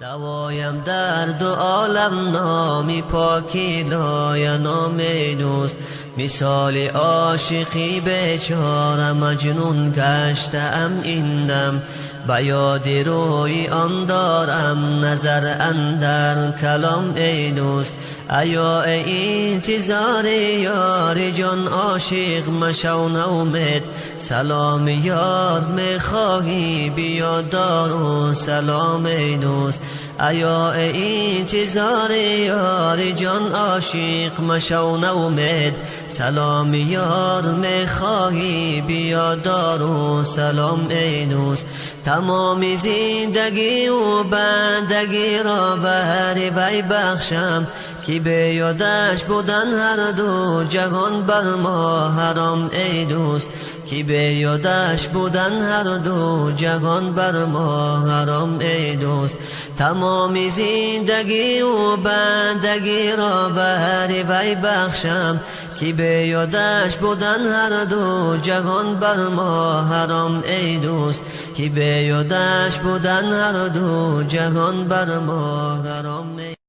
دوایم در دو عالم نامی پاکی لای نام دوست، مثال عاشقی بیچاره مجنون گشتم این دم، به یاد روی آن دارم نظر اندر کلام ای دوست. ایا ای انتظار یار جان عاشق مشو نومید، سلام یار میخواهی بیا دارو سلام ای دوست. ایا ای انتظار یار جان عاشق مشو نومید، سلام یار میخواهی بیا دارو سلام ای دوست. تمام زندگی و بندگی را بهر وی بخشم، که به یادش بودن هر دو جهان بر ما حرام ای دوست. که به یادش بودن هر دو جهان بر ما حرام ای دوست. تمام زندگی و بندگی را بهر وی بخشم، که به یادش بودن هر دو جهان بر ما حرام ای دوست. که به یادش بودن هر دو جهان بر ما حرام ای